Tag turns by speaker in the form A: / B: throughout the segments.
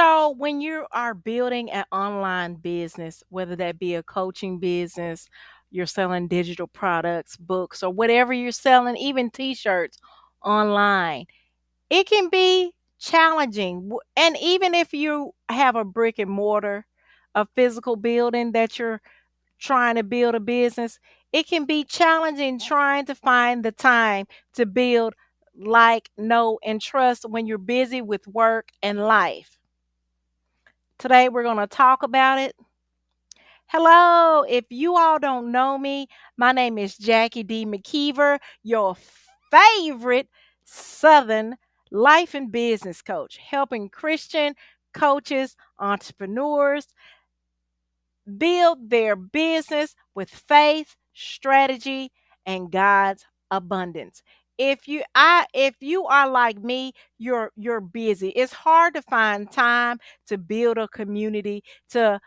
A: So, when you are building an online business, whether that be a coaching business, you're selling digital products, books, or whatever you're selling, even t shirts online, it can be challenging. And even if you have a brick and mortar, a physical building that you're trying to build a business, it can be challenging trying to find the time to build, like, know, and trust when you're busy with work and life. Today we're going to talk about it. Hello, if you all don't know me, my name is Jackie D. McKeever, your favorite Southern life and business coach, helping Christian coaches, entrepreneurs build their business with faith, strategy, and God's abundance. If you are like me, you're busy. It's hard to find time to build a community, to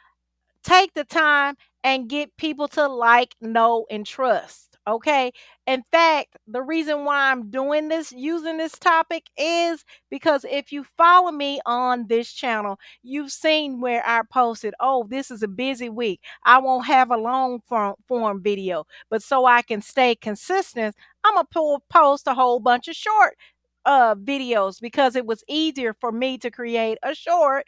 A: take the time and get people to like, know, and trust. Okay. In fact, the reason why I'm doing this, using this topic, is because if you follow me on this channel, you've seen where I posted, oh, this is a busy week. I won't have a long form video, but so I can stay consistent, I'm going to post a whole bunch of short videos because it was easier for me to create a short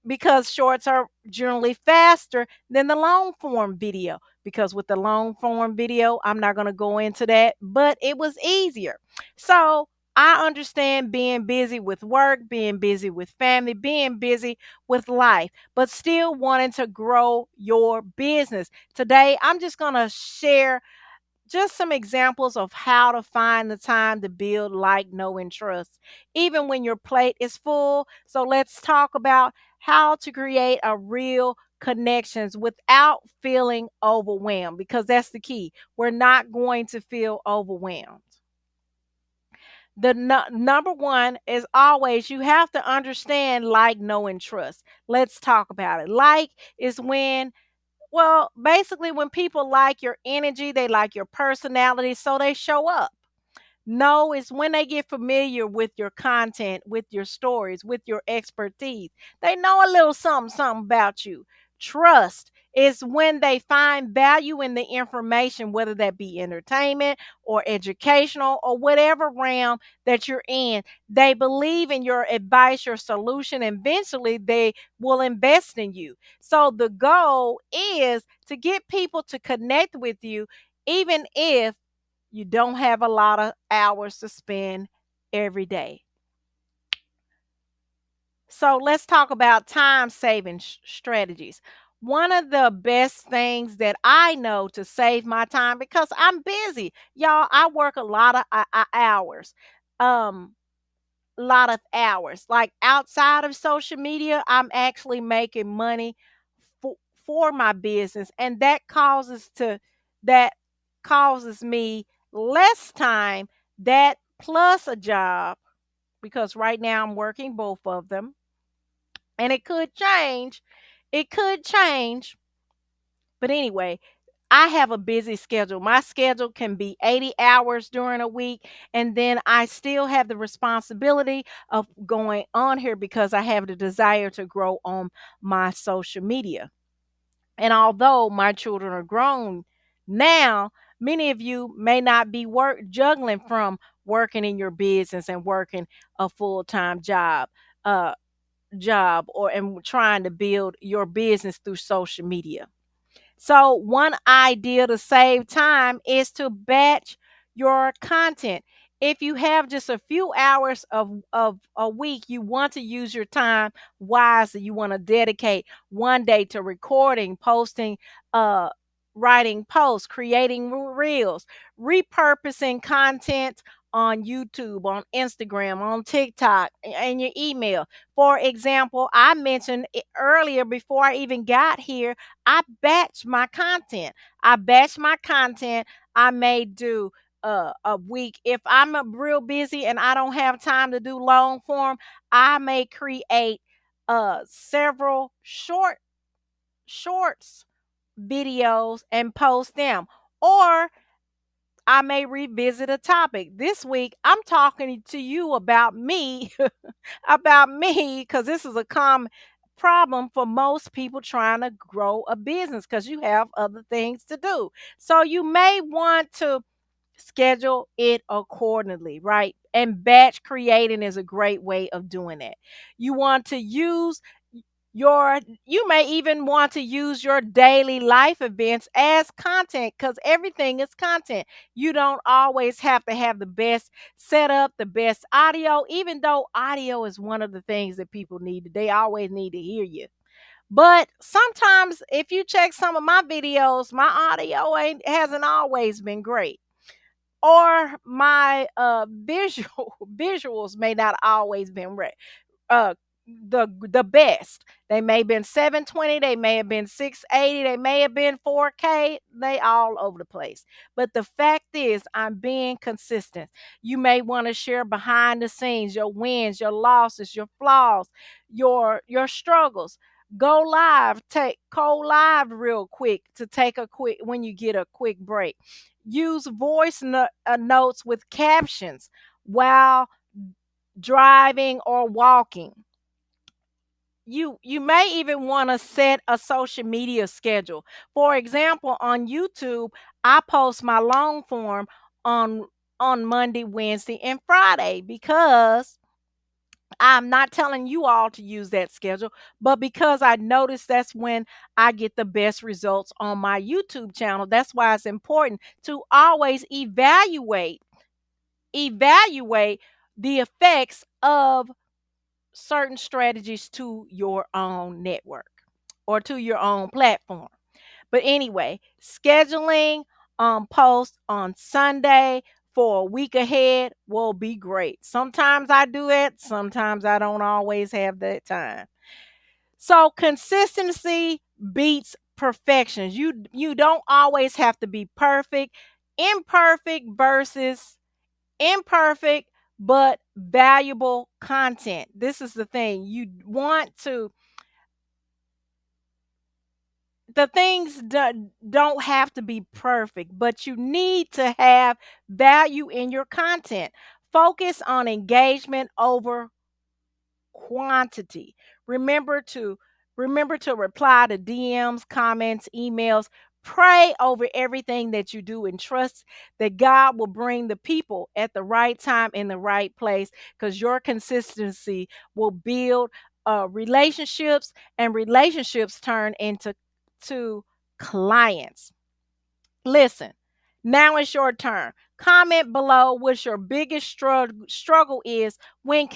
A: because shorts are generally faster than the long form video. Because with the long form video, I'm not going to go into that, but it was easier. So I understand being busy with work, being busy with family, being busy with life, but still wanting to grow your business. Today, I'm just going to share just some examples of how to find the time to build, like, know, and trust, even when your plate is full. So let's talk about how to create a real connections without feeling overwhelmed, because that's the key. We're not going to feel overwhelmed. The number one is always you have to understand, like, know, and trust. Let's talk about it. Like is when, well, basically, when people like your energy, they like your personality, so they show up. No, it's when they get familiar with your content, with your stories, with your expertise. They know a little something, something about you. Trust is when they find value in the information, whether that be entertainment or educational or whatever realm that you're in. They believe in your advice, your solution, and eventually they will invest in you. So the goal is to get people to connect with you, even if you don't have a lot of hours to spend every day. So let's talk about time saving strategies. One of the best things that I know to save my time, because I'm busy, y'all, I work a lot of hours. Um, lot of hours. Like outside of social media, I'm actually making money for, for my business, and that causes me less time, that plus a job, because right now I'm working both of them, and it could change. It could change, but anyway, I have a busy schedule. My schedule can be 80 hours during a week, and then I still have the responsibility of going on here because I have the desire to grow on my social media. And although my children are grown now, many of you may not be juggling from working in your business and working a full-time uh job, or and trying to build your business through social media. So, one idea to save time is to batch your content. If you have just a few hours of a week, you want to use your time wisely. You want to dedicate one day to recording, posting, uh, writing posts, creating reels, repurposing content on YouTube, on Instagram, on TikTok, and your email. For example, I mentioned it earlier before I even got here, I batch my content. I batch my content. I may do a week. If I'm real busy and I don't have time to do long form, I may create several shorts videos and post them. Or I may revisit a topic. This week, I'm talking to you about me, about me, because this is a common problem for most people trying to grow a business because you have other things to do. So you may want to schedule it accordingly, right? And batch creating is a great way of doing it. You want to use your you may even want to use your daily life events as content because everything is content. You don't always have to have the best setup, the best audio, even though audio is one of the things that people need. They always need to hear you. But sometimes if you check some of my videos, my audio ain't hasn't always been great, or my visuals may not always been uh the best. They may have been 720, they may have been 680, they may have been 4K, they all over the place. But the fact is I'm being consistent. You may want to share behind the scenes, your wins, your losses, your flaws, your struggles. Go live, take go live real quick to take a quick when you get a quick break. Use notes with captions while driving or walking. You may even want to set a social media schedule. For example, on YouTube, I post my long form on Monday, Wednesday, and Friday because I'm not telling you all to use that schedule, but because I noticed that's when I get the best results on my YouTube channel. That's why it's important to always evaluate the effects of certain strategies to your own network or to your own platform. But anyway, scheduling posts on Sunday for a week ahead will be great. Sometimes I do it, sometimes I don't always have that time. So consistency beats perfection. You don't always have to be perfect. Imperfect versus imperfect but valuable content. This is the thing. You want to the things don't have to be perfect, but you need to have value in your content. Focus on engagement over quantity. Remember to remember to reply to DMs, comments, emails. Pray over everything that you do and trust that God will bring the people at the right time in the right place because your consistency will build relationships, and relationships turn into clients. Listen, now it's your turn. Comment below what your biggest struggle is when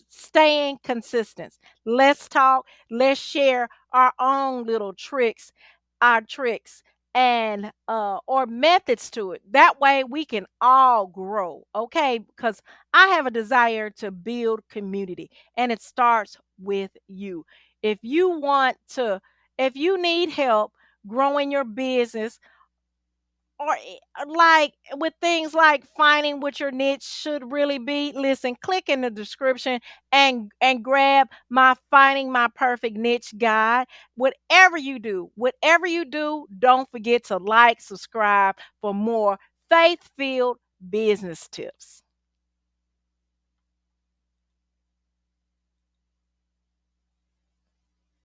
A: staying consistent. Let's talk. Let's share our own little tricks, our tricks and or methods to it. That way we can all grow, okay? Because I have a desire to build community, and it starts with you. If you want to, if you need help growing your business, or like with things like finding what your niche should really be, listen, click in the description and grab my finding my perfect niche guide. Whatever you do, don't forget to like, subscribe for more faith-filled business tips.